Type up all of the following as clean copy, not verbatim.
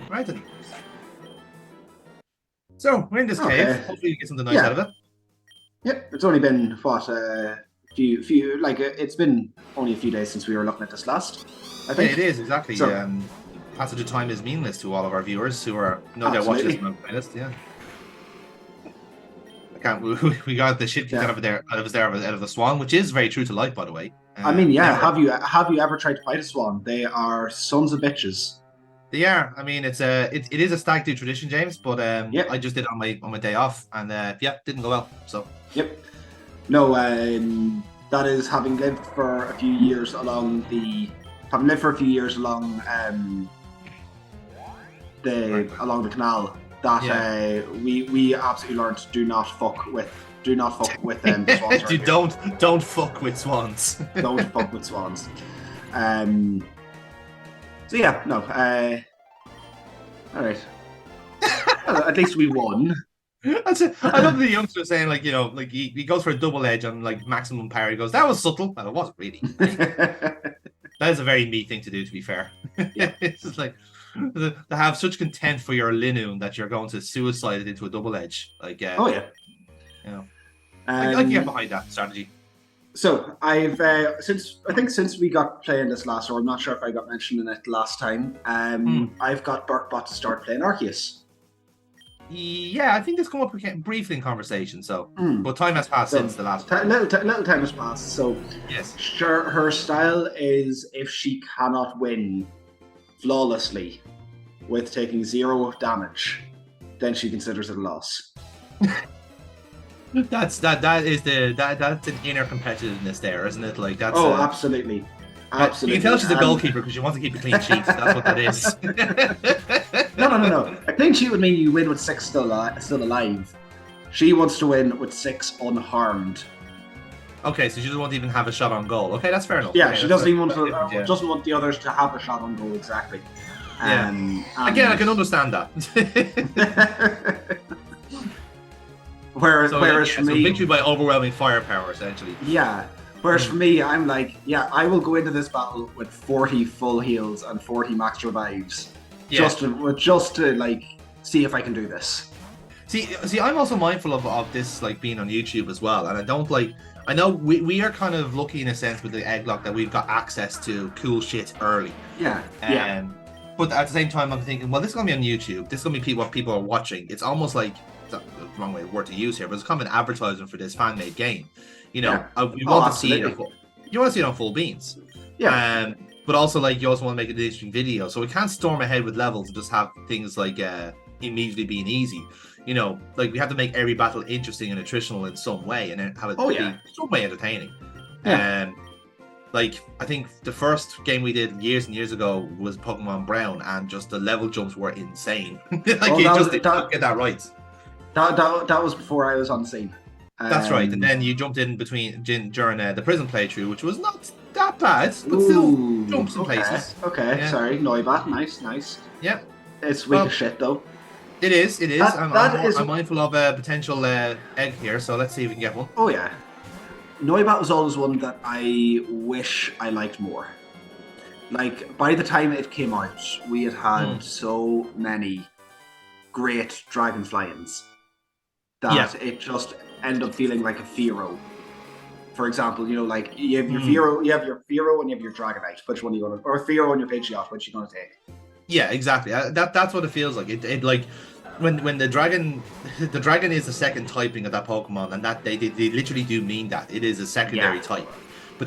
Right then. So we're in this cave. Okay. Hopefully we get something nice out of Yeah. it. Yep. It's only been what few like it's been only a few days since we were looking at this last. I Yeah, it think. is exactly. So Passage of time is meaningless to all of our viewers who are no doubt watching this absolutely. on the playlist. Yeah, I can't. We got the shit kicked Yeah. out of us there out of the swan, which is very true to life, by the way. I mean, yeah. Never. Have you ever tried to fight a swan? They are sons of bitches. They are. I mean, it is a stag do tradition, James. But I Yep. just did it on my day off, and yeah, didn't go well. So Yep. No. That is having lived for a few years along the along the canal. That we absolutely learned do not fuck with the swans. Dude, don't fuck with swans. Don't fuck with swans. So yeah, no. All right. Well, at least we won. That's it. I love the youngster saying, like, like he goes for a double edge on like maximum power. He goes, that was subtle. Well, it wasn't really. That is a very me thing to do, to be fair. Yeah. It's just like to have such contempt for your Linoon that you're going to suicide it into a double edge. Like, oh yeah. I can get behind that strategy. So I've since we got playing this last, or I'm not sure if I got mentioned in it last time. I've got Burkbot to start playing Arceus. Yeah, I think this come up briefly in conversation. So, but time has passed since the last. Little time has passed. So yes, sure. Her style is if she cannot win flawlessly with taking 0 damage, then she considers it a loss. That's an inner competitiveness there, isn't it? Like that's. Absolutely. Absolutely. You can tell she's a goalkeeper because she wants to keep a clean sheet. That's what that is. No. A clean sheet would mean you win with 6 still alive. She wants to win with 6 unharmed. Okay, so she doesn't want to even have a shot on goal. Okay, that's fair enough. Yeah, okay, she doesn't even doesn't want the others to have a shot on goal exactly. Again, I can understand that. Whereas for me, victory by overwhelming firepower, essentially. Yeah. Whereas for me, I'm like, yeah, I will go into this battle with 40 full heals and 40 max revives, just to like see if I can do this. See, I'm also mindful of this like being on YouTube as well, and I don't like. I know we are kind of lucky in a sense with the Egglocke that we've got access to cool shit early. Yeah. But at the same time, I'm thinking, well, this is gonna be on YouTube. This is gonna be what people are watching. It's almost like the wrong word to use here, but it's kind of an advertisement for this fan-made game. You want to see it. You want to see it on full beans. Yeah. But also, like, you also want to make an interesting video, so we can't storm ahead with levels and just have things like immediately being easy. Like we have to make every battle interesting and attritional in some way, and then have it be some way entertaining. Yeah. Like I think the first game we did years and years ago was Pokemon Brown, and just the level jumps were insane. Like you just didn't get that right. That was before I was on the scene. That's right, and then you jumped in during the prison playthrough, which was not that bad, but still jumps in places. Okay, yeah. Sorry, Noibat, nice. Yeah, it's weak as shit though. It is. I'm mindful of a potential egg here, so let's see if we can get one. Oh yeah, Noibat was always one that I wish I liked more. Like by the time it came out, we had so many great Dragonflyings that it just end up feeling like a Fearow. For example, like you have your Fearow, and you have your Dragonite. Which one are you gonna, or Fearow and your Pidgeot? Which are you gonna take? Yeah, exactly. That's what it feels like. It like when the dragon is the second typing of that Pokemon, and that they literally do mean that it is a secondary type. But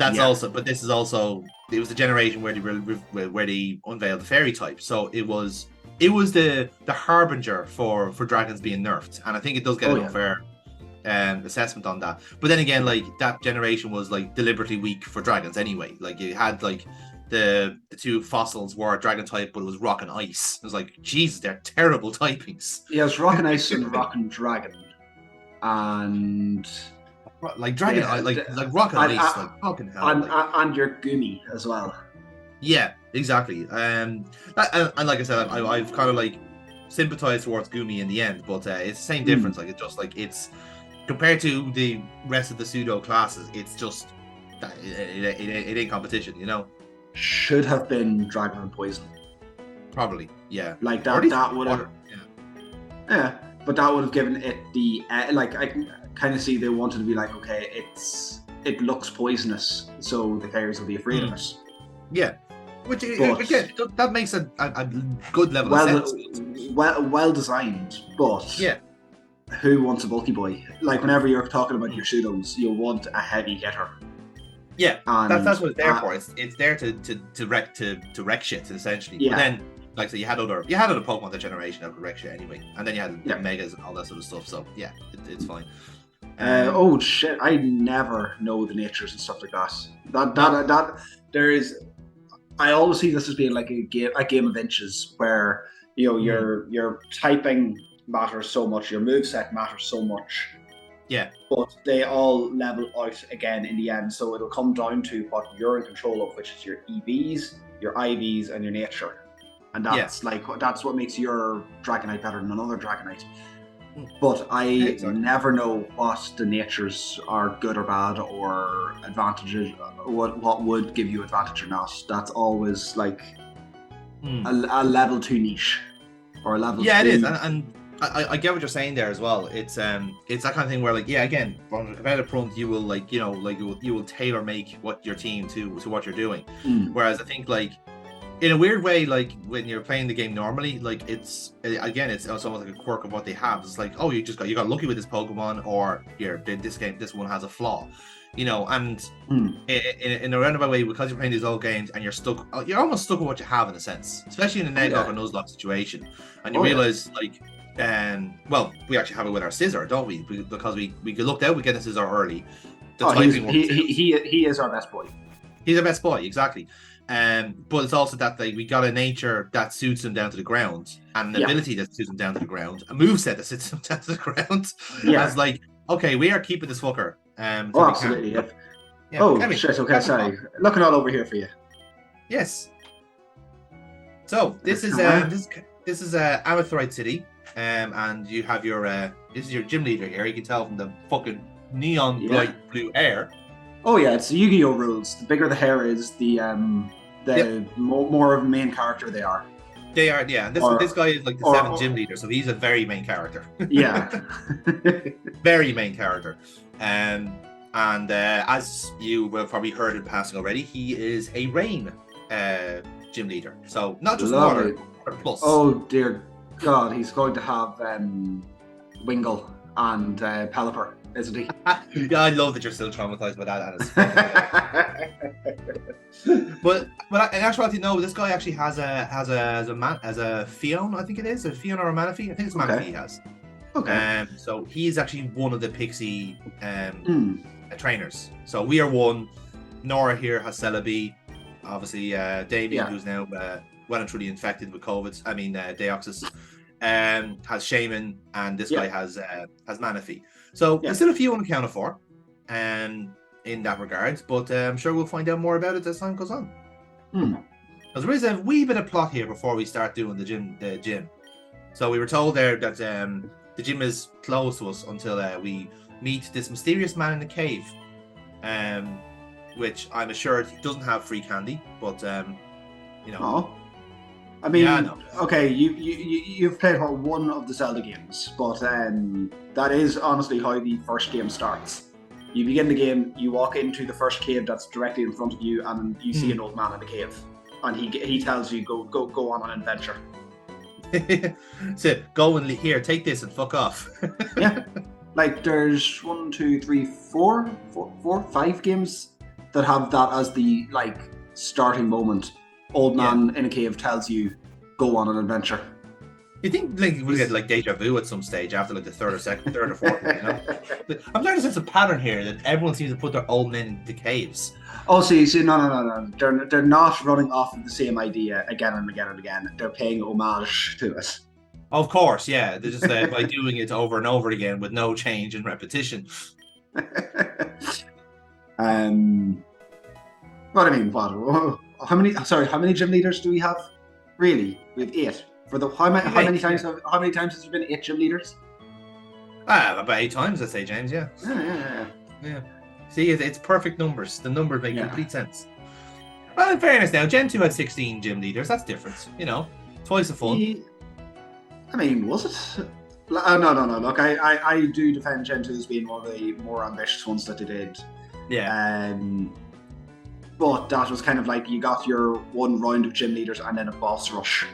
this is also it was the generation where they unveiled the Fairy type. So it was the harbinger for dragons being nerfed, and I think it does get an unfair assessment on that. But then again, like that generation was like deliberately weak for dragons anyway. Like you had like the two fossils were Dragon type, but it was Rock and Ice. It was like, Jesus, they're terrible typings. Yeah, it's Rock and Ice and Rock and Dragon, and like Dragon, like Rock and Ice, like fucking hell, and your Gumi as well. Yeah, exactly. And like I said, I've kind of like sympathized towards Gumi in the end, but it's the same difference. Like it's compared to the rest of the pseudo classes, it's just it ain't competition, Should have been Dragon and Poison. Probably, yeah. Like Or at least that would have, water. yeah. But that would have given it the like I can kind of see they wanted to be like, okay, it looks poisonous, so the players will be afraid of it. Yeah. Which But- again, that makes a good level of sense. well designed, but Yeah. who wants a bulky boy? Like whenever you're talking about your pseudos, you want a heavy hitter. Yeah, And, that's what it's there for. It's there to wreck shit essentially. Yeah. But then, like so, you had other Pokemon that generation that could wreck shit anyway, and then you had Yeah. Megas and all that sort of stuff. So yeah, it's fine. Oh shit! I never know the natures and stuff like that. That there is. I always see this as being like a game of inches, where your typing matters so much, your moveset matters so much. Yeah. But they all level out again in the end, so it'll come down to what you're in control of, which is your EVs, your IVs, and your nature, and that's that's what makes your Dragonite better than another Dragonite. But I never know what the natures are good or bad or advantages, what would give you advantage or not. That's always like a level 2 niche or a level 2. Yeah, it is, and I get what you're saying there as well. It's that kind of thing where like again on the competitive front you will you will tailor make what your team to what you're doing. Whereas I think like in a weird way, like when you're playing the game normally, like it's almost like a quirk of what they have. It's like, oh, you got lucky with this Pokemon, or here this one has a flaw, and in a roundabout way, because you're playing these old games and you're almost stuck with what you have in a sense, especially in an Egglocke or Nuzlocke situation, and you realize like, well, we actually have it with our Scizor, don't we? Because we looked out, we get a Scizor early. He is our best boy. He's our best boy, exactly. But it's also that like we got a nature that suits him down to the ground, and an ability that suits him down to the ground, a moveset that suits him down to the ground. Yeah. It's like, okay, we are keeping this fucker. Absolutely. Shit. Okay, sorry. Looking all over here for you. Yes. So this is Amphitrite City, and you have your this is your gym leader here. You can tell from the fucking neon bright blue hair. Oh yeah, it's Yu-Gi-Oh rules. The bigger the hair is, the more of a main character they are. They are, yeah. This guy is like the 7th gym leader, so he's a very main character. Yeah. Very main character. And as you will probably heard in passing already, he is a rain gym leader. So not just water, but plus. Oh dear God, he's going to have Wingull and Pelipper, isn't he? Yeah, I love that you're still traumatized by that. but in actuality, no. This guy actually has a Fion, I think it is a Fion or a Manaphy. I think it's Manaphy he has. Okay. So he's actually one of the Pixie trainers. So we are one. Nora here has Celebi. Obviously, Damien, who's now well and truly infected with COVID. I mean, Deoxys. Has Shaman, and this guy has Manaphy. So there's still a few unaccounted for, in that regard. But I'm sure we'll find out more about it as time goes on. Because there is a wee bit of plot here before we start doing the gym. So we were told there that the gym is closed to us until we meet this mysterious man in the cave, which I'm assured he doesn't have free candy, but Oh. I mean, okay, you've played one of the Zelda games, but that is honestly how the first game starts. You begin the game, you walk into the first cave that's directly in front of you, and you see an old man in the cave, and he tells you go on an adventure. So go and here, take this and fuck off. Yeah, like there's 1, 2, 3, 4, 5 games that have that as the like starting moment. Old man in a cave tells you, go on an adventure. You think like we'll get like deja vu at some stage after like the third or fourth, I'm starting to sense a pattern here that everyone seems to put their old men into caves. Oh, see, no. They're not running off of the same idea again and again and again. They're paying homage to it. Of course, yeah. They're just by doing it over and over again with no change in repetition. What I mean, what? How many gym leaders do we have? Really? We have 8. How many times has there been 8 gym leaders? About 8 times, I'd say, James. Yeah. Yeah. See, it's perfect numbers. The numbers make complete sense. Well, in fairness, now Gen 2 had 16 gym leaders. That's different, Twice the fun. I mean, was it? No. Look, I do defend Gen 2 as being one of the more ambitious ones that they did. Yeah. But that was kind of like you got your one round of gym leaders and then a boss rush.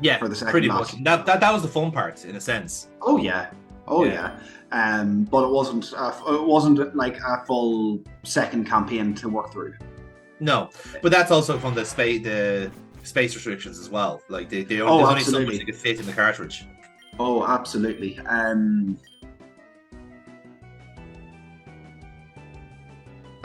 Yeah, for the second pretty lap. much. That was the fun part, in a sense. Oh yeah. But it wasn't like a full second campaign to work through. No, but that's also from the space restrictions as well. Like there's only so much you could fit in the cartridge. Oh, absolutely.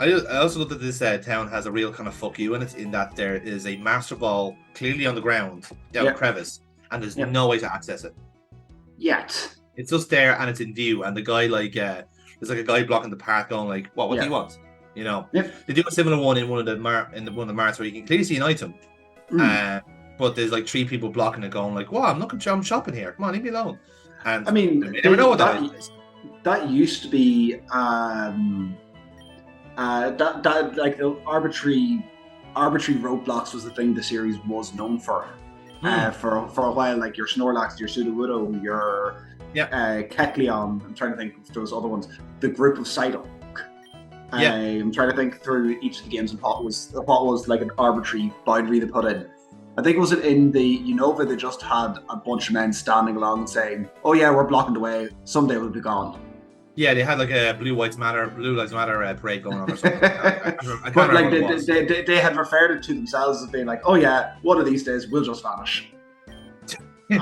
I also love that this town has a real kind of fuck you in it, in that there is a Master Ball clearly on the ground down a crevice, and there's no way to access it. Yet. It's just there and it's in view, and the guy there's like a guy blocking the path going like, what do you want? You know, they do a similar one in one of the marts where you can clearly see an item, but there's like 3 people blocking it, going like, "Wow, I'm shopping here. Come on, leave me alone." And I mean, you never know what that is. That used to be that like the arbitrary roadblocks was the thing the series was known for. For a while, like your Snorlax, your Sudowoodo, your Kecleon. I'm trying to think of those other ones. The group of Psyduck. I'm trying to think through each of the games, and what was like an arbitrary boundary they put in. I think it was in the Unova, they just had a bunch of men standing along and saying, "Oh yeah, we're blocking the way. Someday we'll be gone." Yeah, they had like a Blue Lives Matter parade going on or something. I but like they had referred it to themselves as being like, "Oh yeah, one of these days we'll just vanish."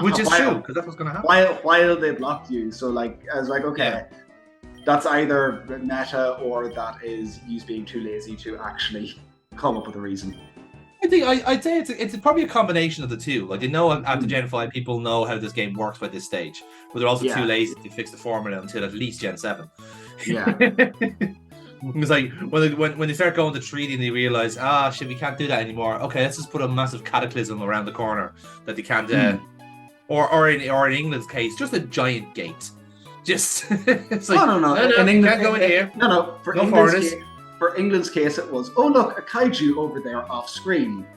Which is true, because that's what's going to happen. While they blocked you, so like I was like, okay, that's either meta or that is you being too lazy to actually come up with a reason. I'd say it's probably a combination of the two. Like they know after Gen 5, people know how this game works by this stage, but they're also too lazy to fix the formula until at least Gen 7. Yeah. It's like when they start going to treaty and they realize, shit, we can't do that anymore. Okay, let's just put a massive cataclysm around the corner that they can't. Or in England's case, just a giant gate. Just it's like, no. In England, can't go in here. No. For England's case, it was, oh look, a kaiju over there off screen.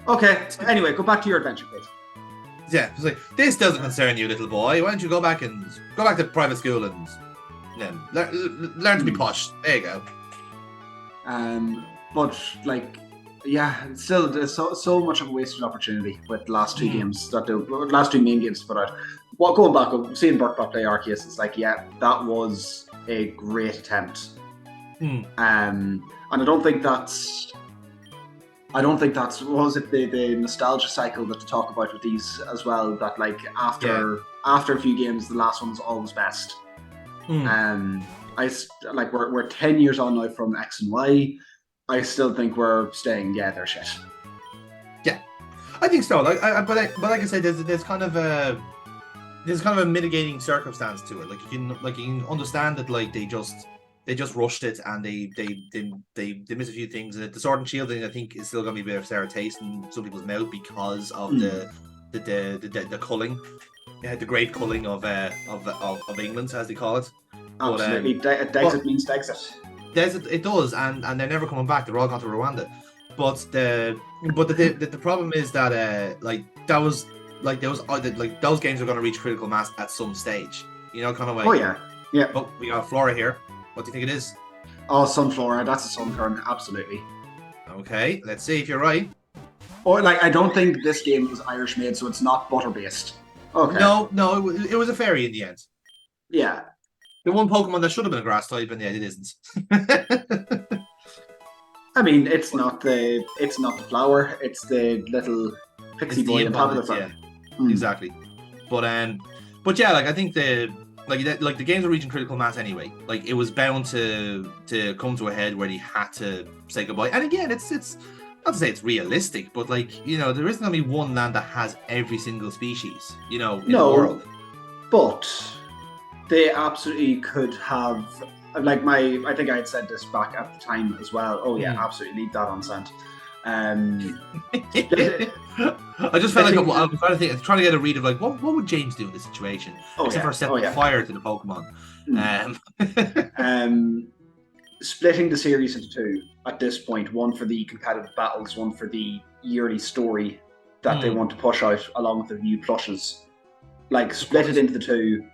Okay. Anyway, go back to your adventure, please. Yeah, it's like, this doesn't concern you, little boy. Why don't you go back to private school and learn to be posh? There you go. But like, it's still there's so much of a wasted opportunity with the last 2 games last 2 main games to put out. Well, going back, seeing Burkbot play Arceus, it's like, that was a great attempt. And I don't think that's was it the nostalgia cycle that to talk about with these as well, that like after a few games the last one's always best. We're 10 years on now from X and Y. I still think we're staying they're shit. I think so. But like I said, there's kind of a mitigating circumstance to it. Like you can understand that like they just rushed it and they missed a few things. The Sword and Shield thing, I think, is still going to be a bit of sour taste in some people's mouth because of the culling, the great culling of England, as they call it. Absolutely, Dexit means Dexit. It does, and they're never coming back. They're all gone to Rwanda. But the problem is that those games are going to reach critical mass at some stage. You know, kind of like. Oh yeah. Oh, we got Flora here. What do you think it is? Oh, Sunflora. That's a Sunkern, absolutely. Okay, let's see if you're right. Or I don't think this game was Irish made, so it's not butter based. Okay. No, it was a fairy in the end. Yeah. The one Pokemon that should have been a grass type, and yet it isn't. I mean, it's not the flower; it's the little pixie boy on top of the flower. Yeah, exactly. But yeah, I think the games are reaching critical mass anyway. Like it was bound to come to a head where they had to say goodbye. And again, it's not to say it's realistic, but there isn't only one land that has every single species. In the world. But they absolutely could have. I think I had said this back at the time as well. Oh yeah, absolutely, leave that on scent. I just felt I was trying to get a read of what would James do in this situation, except for setting fire to the Pokemon. Splitting the series into 2 at this point, one for the competitive battles, one for the yearly story, that they want to push out along with the new plushes. Like, split it into the two,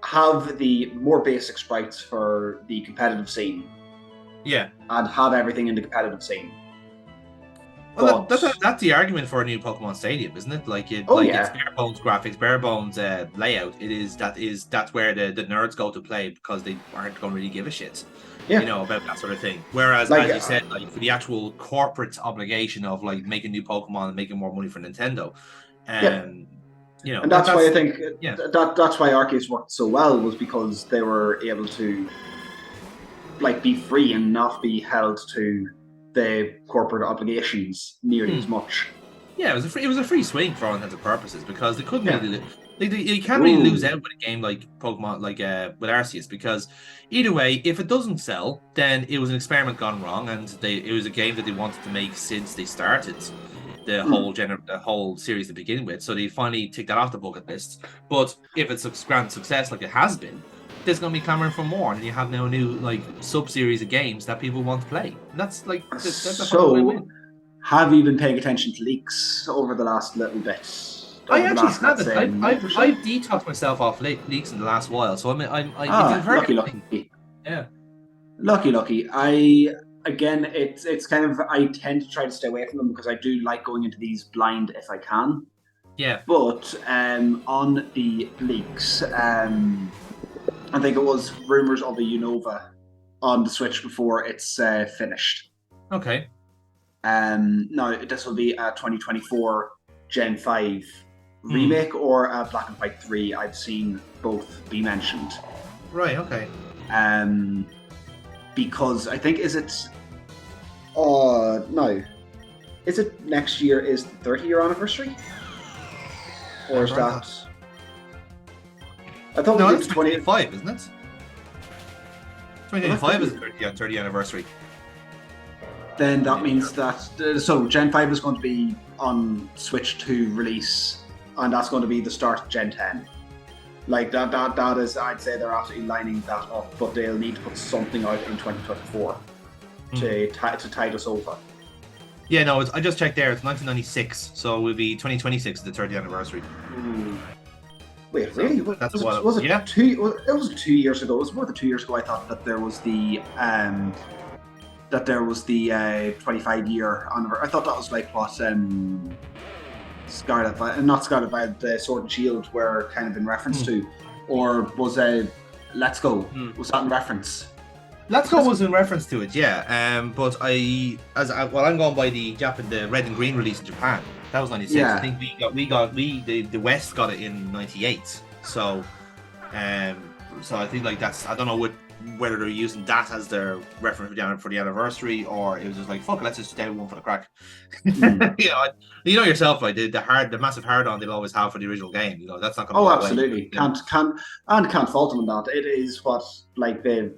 have the more basic sprites for the competitive scene. Yeah. And have everything in the competitive scene. Well, that's the argument for a new Pokemon Stadium, isn't it? Like it's bare bones graphics, bare bones layout. That's where the nerds go to play because they aren't going to really give a shit, about that sort of thing. Whereas, as you said, like for the actual corporate obligation of like making new Pokemon and making more money for Nintendo, and that's why I think that's why Arceus worked so well, was because they were able to like be free and not be held to the corporate obligations nearly as much. Yeah, it was a free swing for all intents and purposes because they couldn't really. You can't really lose out with a game like Pokemon, like with Arceus, because either way, if it doesn't sell, then it was an experiment gone wrong, and it was a game that they wanted to make since they started the whole series to begin with. So they finally ticked that off the bucket list. But if it's a grand success like it has been, there's going to be clamoring for more, and you have now a new like sub-series of games that people want to play. And that's like that's a so. Have you been paying attention to leaks over the last little bit? I actually haven't. I've detoxed myself off leaks in the last while, so lucky. Yeah, lucky. It's kind of, I tend to try to stay away from them because I do like going into these blind if I can. Yeah. But on the leaks, I think it was rumors of a Unova on the Switch before it's finished. Okay. No, this will be a 2024 Gen 5 remake or a Black and White 3. I've seen both be mentioned. Right, okay. Because I think, is it next year is the 30-year anniversary? Or is that... I thought it's 2025, isn't it? 2025 is the 30th anniversary. Then that means that so Gen 5 is going to be on Switch 2 release, and that's going to be the start of Gen 10. Like that is, I'd say they're absolutely lining that up, but they'll need to put something out in 2024 to tide us over. Yeah, no, I just checked there. It's 1996, so it will be 2026 the 30th anniversary. Wait, really? That's was it 2? It was 2 years ago. It was more than 2 years ago. I thought that there was the 25-year anniversary. I thought that was like what not Scarlet Violet, the Sword and Shield were kind of in reference to, or was Let's Go? Was that in reference? Let's Go was in reference to it, yeah. But I'm going by the red and green release in Japan. That was 96. Yeah. I think the West got it in 98. So I think like that's, I don't know whether they're using that as their reference for the anniversary, or it was just like, fuck it, let's just do one for the crack. You know yourself, like the massive hard on they'll always have for the original game. That's not going to go absolutely away. Can't fault them on that. It is what like they've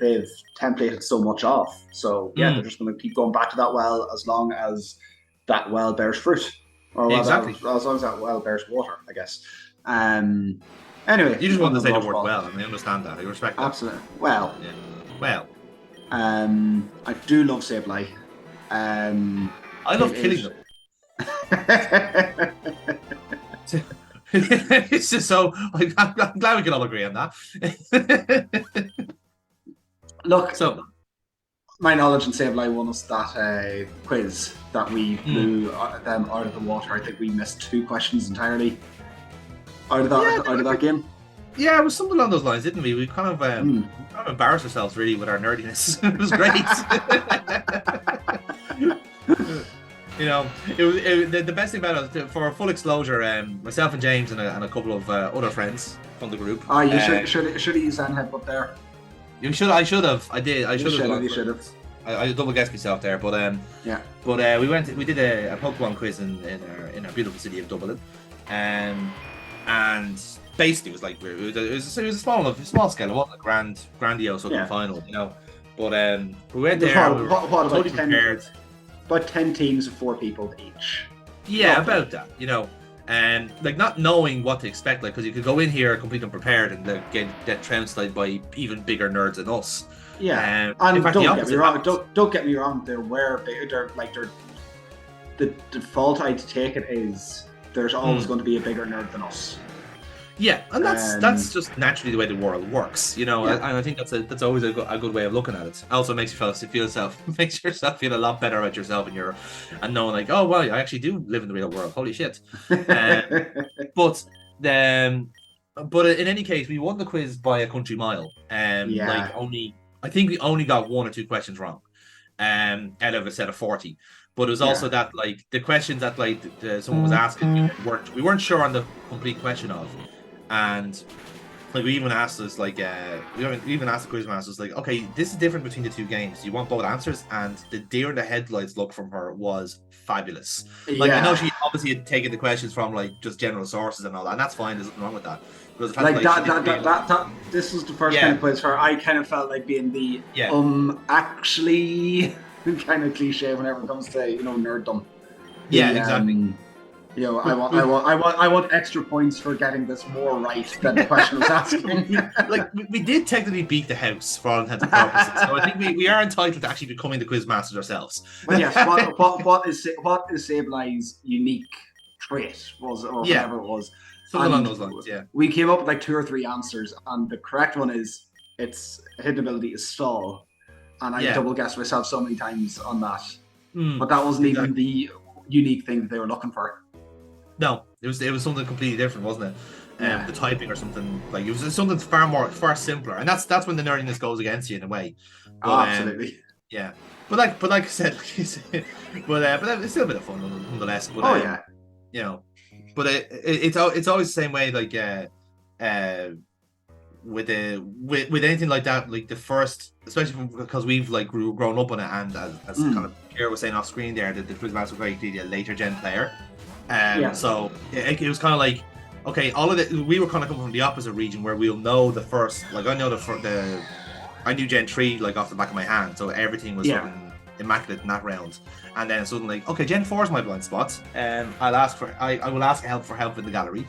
templated so much off. So they're just going to keep going back to that well as long as that well bears fruit, or exactly as long as that well bears water, I guess. Anyway, you just want to say the word well, and I understand that. I respect that. Absolutely. Well. Yeah. Well. I do love Sableye. I love killing them. It's just so. I'm glad we can all agree on that. Look, so my knowledge in Sableye won us that quiz that we blew them out of the water. I think we missed 2 questions entirely out of that game. Yeah, it was something along those lines, didn't we? We kind of embarrassed ourselves really with our nerdiness. It was great. The best thing about it, for full disclosure, myself and James and a couple of other friends from the group. Oh, you should have used that headbutt there. I should have. I did. I should have. You should have. I double guessed myself there, but yeah. But we did a Pokemon quiz in our beautiful city of Dublin, and basically it was like it was a small scale. It wasn't a grandiose looking final, But we went there. What totally prepared. About 10 teams of 4 people each. Yeah, about that, and like not knowing what to expect, like because you could go in here completely unprepared and get trounced by even bigger nerds than us. Yeah, and don't get me wrong. The default I'd take it is there's always going to be a bigger nerd than us. Yeah, and that's just naturally the way the world works, and I think that's always a good way of looking at it. It also makes makes yourself feel a lot better about yourself and knowing like, oh well, I actually do live in the real world. Holy shit! But in any case, we won the quiz by a country mile. I think we only got 1 or 2 questions wrong, out of a set of 40. But it was also that like the questions that like someone was asking, we weren't sure on the complete question of. And like we even asked us like we even asked the quizmasters like, okay, this is different between the 2 games. Do you want both answers? And the deer in the headlights look from her was fabulous. Like I know she obviously had taken the questions from like just general sources and all that, and that's fine. There's nothing wrong with that. This was the first kind of quiz where I kind of felt like being the actually kind of cliche whenever it comes to nerddom. Exactly. I want extra points for getting this more right than the question was asking. Like we did technically beat the house for all intents and purposes, so I think we are entitled to actually becoming the quiz masters ourselves. But yes, what is Sablei's unique trait whatever it was? Something along those lines. Yeah, we came up with like 2 or 3 answers, and the correct one is its hidden ability is stall, and I double guessed myself so many times on that. But that wasn't even the unique thing that they were looking for. No, it was something completely different, wasn't it? The typing or something like it was something far simpler, and that's when the nerdiness goes against you in a way. But, absolutely. Yeah, but like I said, but it's still a bit of fun nonetheless. But, but it's always the same way. Like with anything like that, like the first, especially because we've like grown up on it, and as kind of Kira was saying off screen there, that the Quizmaster was very clearly a later gen player. So it was kind of like, okay, all of it. We were kind of coming from the opposite region where we'll know the first. Like I know I knew Gen 3 like off the back of my hand, so everything was fucking immaculate in that round. And then suddenly, okay, Gen 4 is my blind spot. I will ask help in the gallery.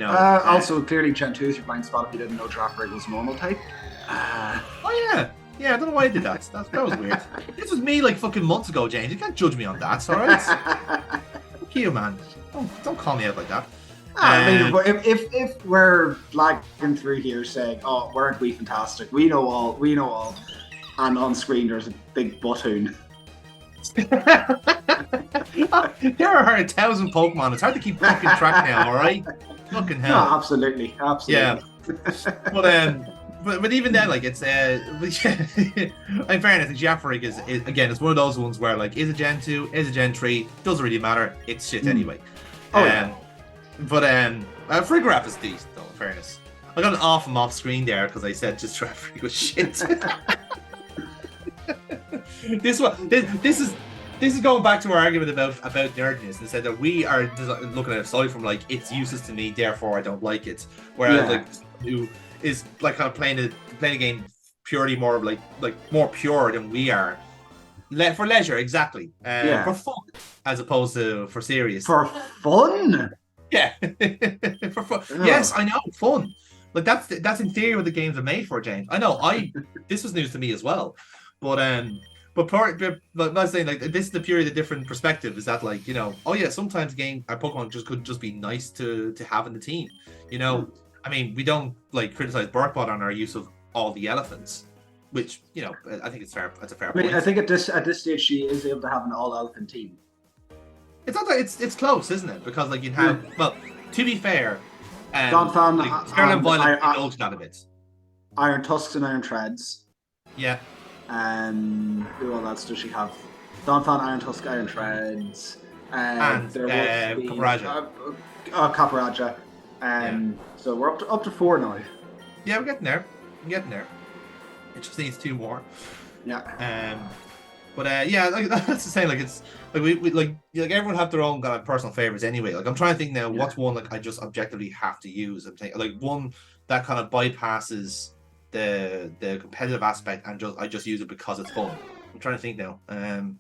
Also, clearly Gen 2 is your blind spot if you didn't know Draft Rig was normal type. Oh yeah. Yeah, I don't know why I did that. That was weird. This was me like fucking months ago, James. You can't judge me on that, alright? Fuck you, man. Don't call me out like that. I mean, if we're flagging through here saying, "Oh, weren't we fantastic? We know all," and on screen there's a big buttoon. There are 1,000 Pokemon. It's hard to keep fucking track now. All right, fucking hell. No, absolutely. Yeah, but even then, like it's in fairness, Jafferic is again, it's one of those ones where like, is it Gen 2, is it Gen 3? Doesn't really matter. It's shit anyway. But Frigoraph is decent though. In fairness, I got an off screen there because I said just Jafferic was shit. This is going back to our argument about nerdiness, and said that we are looking at it solely from like, it's useless to me, therefore I don't like it. Whereas like who is like kind of playing a game purely more like more pure than we are, for leisure, exactly, for fun as opposed to for serious. For fun. Yeah, for fun. Oh. Yes, I know, fun. Like that's in theory what the games are made for, James. I know. This was news to me as well, but not saying like this is the purely the different perspective. Is that like sometimes Pokemon could just be nice to have in the team. I mean, we don't like criticize Burkbot on our use of all the elephants, which I think it's fair. That's a fair point. I think at this stage she is able to have an all elephant team. It's not that it's close, isn't it? Because like you have to be fair, Donphan, Scarlet and Violet indulged that a bit. Iron Tusks and Iron Treads. Yeah. Who else does she have? Donphan, Iron Tusk, Iron Treads, and Caparaja. Caparaja. So we're up to 4 now. Yeah, we're getting there. It just needs 2 more. Yeah. Like that's the same. Like it's like we like everyone have their own kind of personal favorites anyway. Like I'm trying to think now, what's one like I just objectively have to use. I'm thinking like one that kind of bypasses the competitive aspect and I just use it because it's fun. I'm trying to think now. No,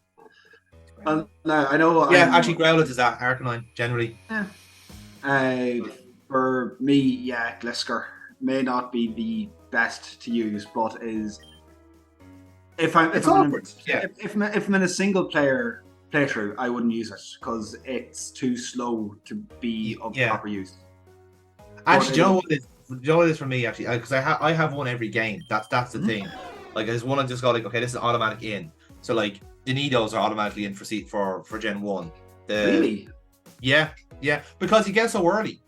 I know. Actually, Growlithe is that Arcanine generally. Yeah. For me, Glisker may not be the best to use, but is if I'm in a single player playthrough, I wouldn't use it because it's too slow to be of proper use. Actually, do you know what it is for me? Actually, because I have one every game. That's the thing. Like, there's one I just got like, okay, this is automatic in. So like, the Nidos are automatically in for Gen 1. Really? Yeah, because you get so early.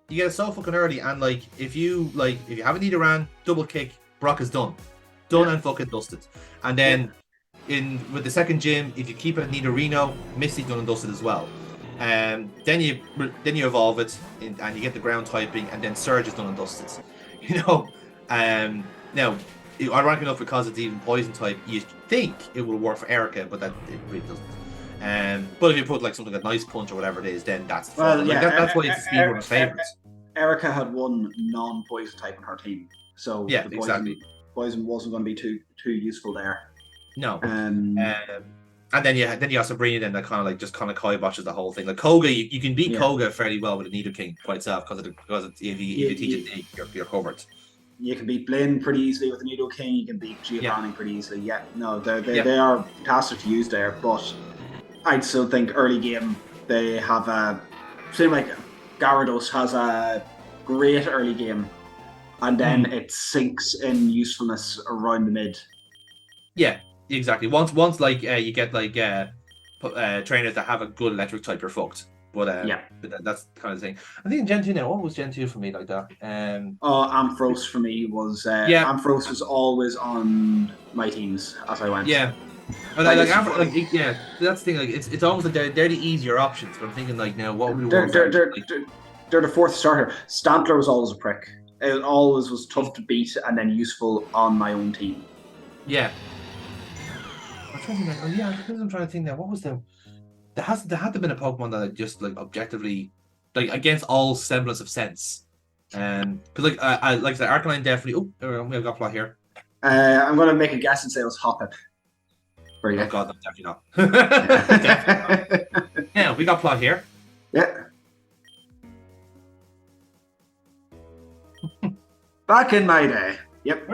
You get it so fucking early, and like if you have a Nidoran, double kick, Brock is done and fucking dusted. And then with the second gym, if you keep it at Nidorino, Misty's done and dusted as well. Then you evolve it and you get the ground typing, and then Surge is done and dusted. You know, now ironic enough, because it's even poison type, you think it will work for Erica, but that it really doesn't. But if you put like something like Nice Punch or whatever it is, then that's the that's why it's the speedrunner's favorites. Erica had one non-poison type in her team, so yeah, exactly. Poison wasn't going to be too useful there. No. And then you also bring it in that kind of like just kind of kiboshes the whole thing. Like Koga, you can beat Koga fairly well with a Nidoking by itself because if you teach it, you're covered. You can beat Blinn pretty easily with the Nidoking. You can beat Giovanni pretty easily. Yeah, no, they are fantastic to use there, but I'd still think early game they have a same like Gyarados has a great early game, and then it sinks in usefulness around the mid. Yeah, exactly. Once like you get like trainers that have a good electric type, you're fucked. But that's kind of the thing. I think in Gen 2 now, what was Gen 2 for me like that? Ampharos for me was Ampharos was always on my teams as I went. Yeah. That's the thing. Like it's almost like they're the easier options. But I'm thinking like now, what would we want? They're the fourth starter. Stantler was always a prick. It always was tough to beat and then useful on my own team. Yeah. I'm trying to think. I'm trying to think now. What was the? There had to have been a Pokemon that just like objectively, like against all semblance of sense. Because like I said, Arcanine definitely. Oh, we have got plot here. I'm gonna make a guess and say it was Hoppip. Oh god, no, definitely not. Definitely not. Yeah, we got plot here. Yeah. Back in my day. Yep.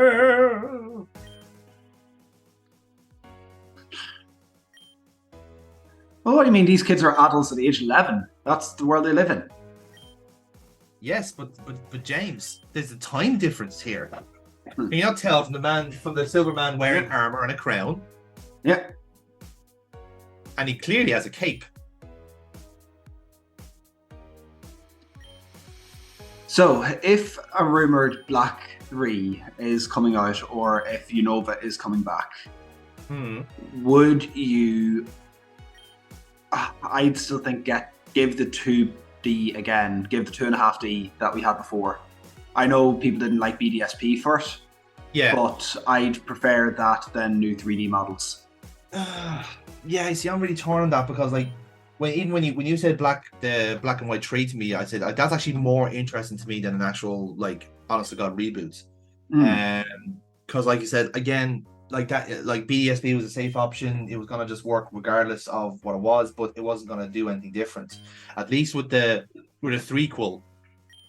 Well, what do you mean? These kids are adults at age 11. That's the world they live in. Yes, but James, there's a time difference here. Can you not tell from the silver man wearing armor and a crown? Yeah. And he clearly has a cape. So, if a rumored Black 3 is coming out, or if Unova is coming back, would you... I'd still think give the 2D again, give the 2.5D that we had before. I know people didn't like BDSP first, but I'd prefer that than new 3D models. Yeah, I see. I'm really torn on that because, like, when you said the black and white 3 to me, I said that's actually more interesting to me than an actual like honest to god reboot. Because, like you said, again, like that, like BDSP was a safe option. It was gonna just work regardless of what it was, but it wasn't gonna do anything different. At least with the threequel,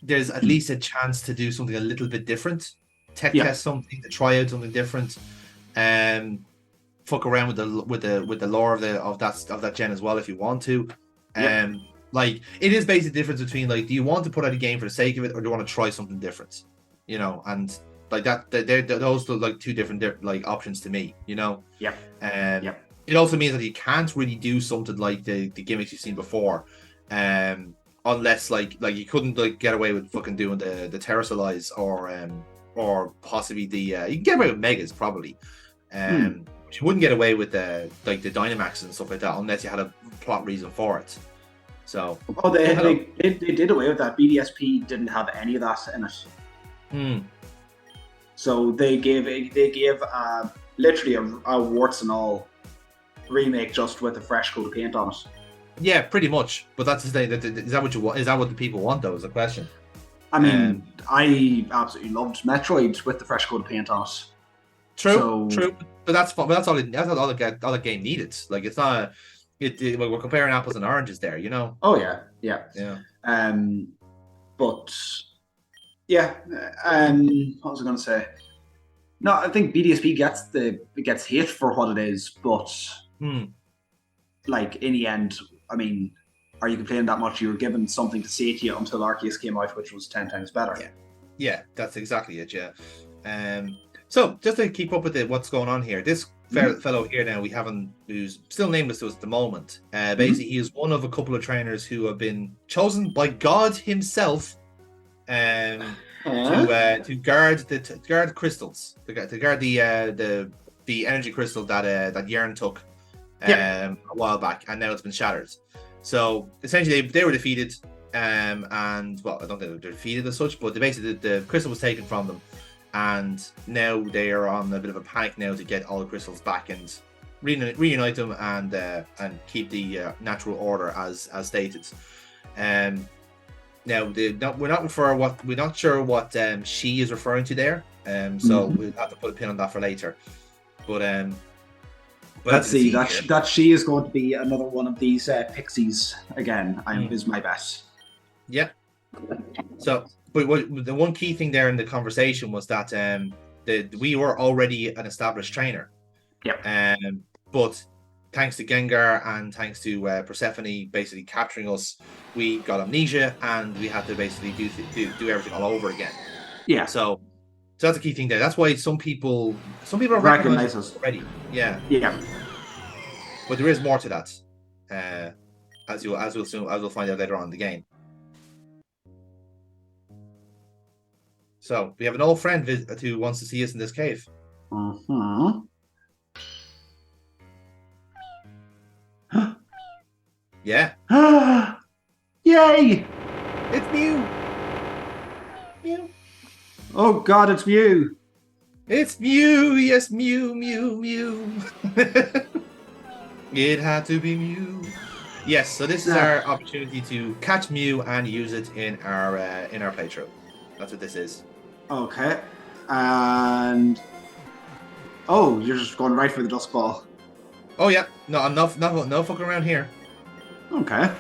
there's at least a chance to do something a little bit different, test something, to try out something different, and fuck around with the lore of that gen as well if you want to. Like it is basically the difference between like, do you want to put out a game for the sake of it, or do you want to try something different? You know, and like that, those are like two different like options to me. You know. It also means that you can't really do something like the gimmicks you've seen before, unless like you couldn't like get away with fucking doing the Terrasilize or possibly the you can get away with Megas probably, but you wouldn't get away with the Dynamax and stuff like that unless you had a plot reason for it. So they did away with that. BDSP didn't have any of that in it. So they gave literally a warts and all remake just with a fresh coat of paint on it. Yeah, pretty much. But that's the thing. Is that what you want? Is that what the people want, though? Is the question. I mean, I absolutely loved Metroid with the fresh coat of paint on it. True. But that's all the game needed. Like it's not. We're comparing apples and oranges there, you know. Oh yeah. But yeah. What was I going to say? No, I think BDSP gets hate for what it is, but like in the end, I mean, are you complaining that much? You were given something to say to you until Arceus came out, which was 10 times better. Yeah, that's exactly it. Yeah. So just to keep up with what's going on here, this fellow here now who's still nameless to us at the moment. Basically, he is one of a couple of trainers who have been chosen by God himself, to guard the crystals, to guard the energy crystal that Yarn took a while back, and now it's been shattered. So essentially, they were defeated, and well, I don't think they were defeated as such, but basically the crystal was taken from them, and now they are on a bit of a panic now to get all the crystals back and reunite them and keep the natural order as stated. Now we're not sure what she is referring to there. So we'll have to put a pin on that for later. But let's see. That she is going to be another one of these pixies again. Is my bet. Yeah. So, but the one key thing there in the conversation was that we were already an established trainer. Yeah. But thanks to Gengar and thanks to Persephone basically capturing us, we got amnesia and we had to basically do everything all over again. Yeah. So that's a key thing there. That's why some people are recognizing us already. Yeah. Yeah. But there is more to that, as we'll find out later on in the game. So we have an old friend who wants to see us in this cave. Yeah. Yay! It's Mew. Mew. Oh God, it's Mew. It's Mew. Yes, Mew, Mew, Mew. It had to be Mew. Yes. So this is our opportunity to catch Mew and use it in our playthrough. That's what this is. Okay. And you're just going right for the Dusk Ball. Oh yeah. No, I'm no fucking around here. Okay.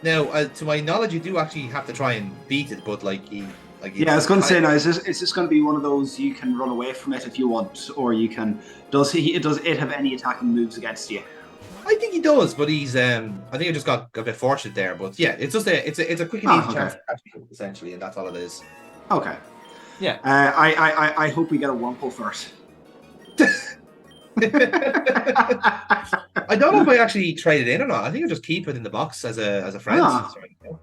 Now, to my knowledge, you do actually have to try and beat it, but yeah, I was going to say now, is this going to be one of those you can run away from it if you want, or you can? Does it have any attacking moves against you? I think he does, but he's I think I just got a bit fortunate there, but yeah, it's just it's a quick and easy chance to catch you, essentially, and that's all it is. Okay. Yeah. I hope we get a Wurmple first. I don't know if I actually trade it in or not. I think I just keep it in the box as a friend.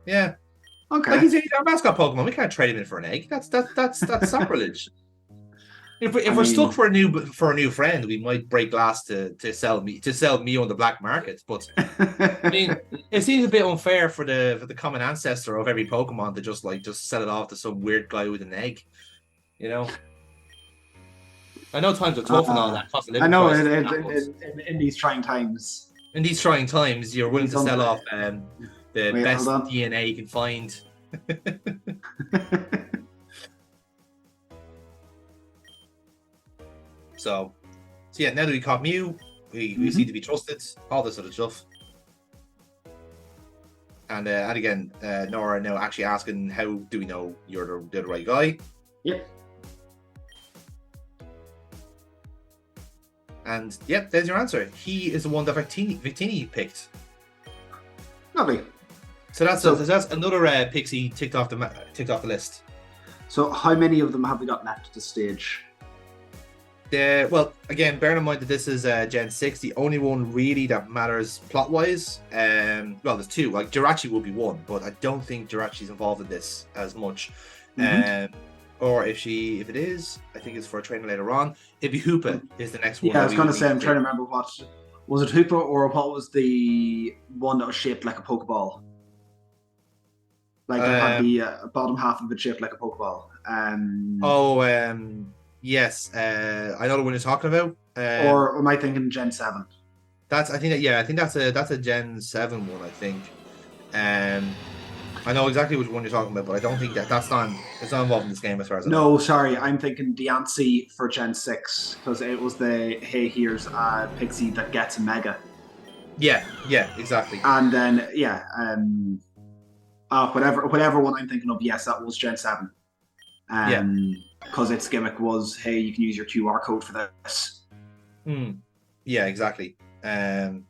Yeah. Okay. Like he's our mascot Pokemon. We can't trade him in for an egg. That's sacrilege. If we're stuck for a new friend, we might break glass to sell me on the black market. But I mean, it seems a bit unfair for the common ancestor of every Pokemon to just sell it off to some weird guy with an egg. You know. I know times are tough and all that. Cost of living. I know in these trying times. In these trying times, you're willing to sell off the best DNA you can find. So yeah, now that we caught Mew, we seem to be trusted, all this sort of stuff. And again, Nora now actually asking, how do we know you're the right guy? Yep. And yep, there's your answer. He is the one that Victini picked. Lovely. So that's another pixie ticked off the list. So how many of them have we got left at this stage? Well, again, bearing in mind that this is Gen 6, the only one really that matters plot-wise. Well, there's two. Like Jirachi will be one, but I don't think Jirachi's involved in this as much. Or if it is, I think it's for a trainer later on. It'd be Hoopa is the next one. Yeah, I was going to say, I'm trying to remember what was it, Hoopa, or what was the one that was shaped like a Pokeball? Like it had the bottom half of it shaped like a Pokeball. Yes. I know the one you're talking about. Or am I thinking Gen 7? I think that's a Gen 7 one. I think. I know exactly which one you're talking about, but I don't think it's not involved in this game as far as I know. No, sorry, I'm thinking Diancie for Gen 6 because it was the here's a Pixie that gets a Mega. Yeah, exactly. And then whatever one I'm thinking of, yes, that was Gen 7. Because its gimmick was, hey, you can use your QR code for this. Yeah, exactly. I'm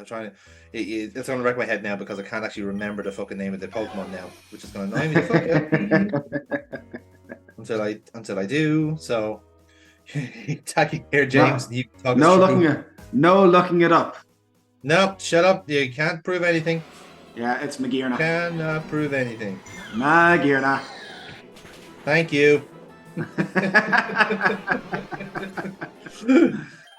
trying to. It's going to wreck my head now because I can't actually remember the fucking name of the Pokemon now, which is going to annoy me the fuck out of me until I do. So, attacking here, No, James. You can talk us through. no looking it up. No, shut up. You can't prove anything. Yeah, it's Magirna. Cannot prove anything. Magirna. Thank you.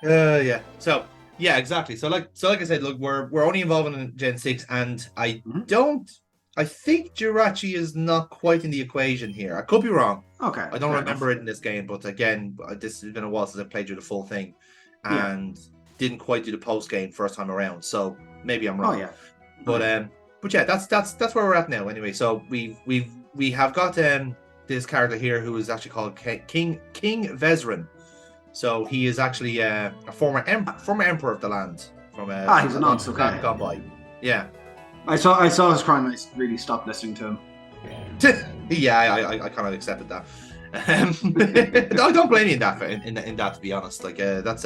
Yeah. So yeah, exactly. So like I said, look, we're only involved in Gen 6, and I think Jirachi is not quite in the equation here. I could be wrong. Okay. I don't remember it in this game, but again, this has been a while since I played through the full thing, and didn't quite do the post game first time around. So maybe I'm wrong. Oh yeah. But yeah, that's where we're at now. Anyway, so we have got this character here who is actually called King Vezran. So he is actually a former emperor of the land from he's a nonce. Okay. Gone by. Yeah. I saw his crime. I really stopped listening to him. Yeah, I kind of accepted that. I don't blame you in that to be honest. Like that's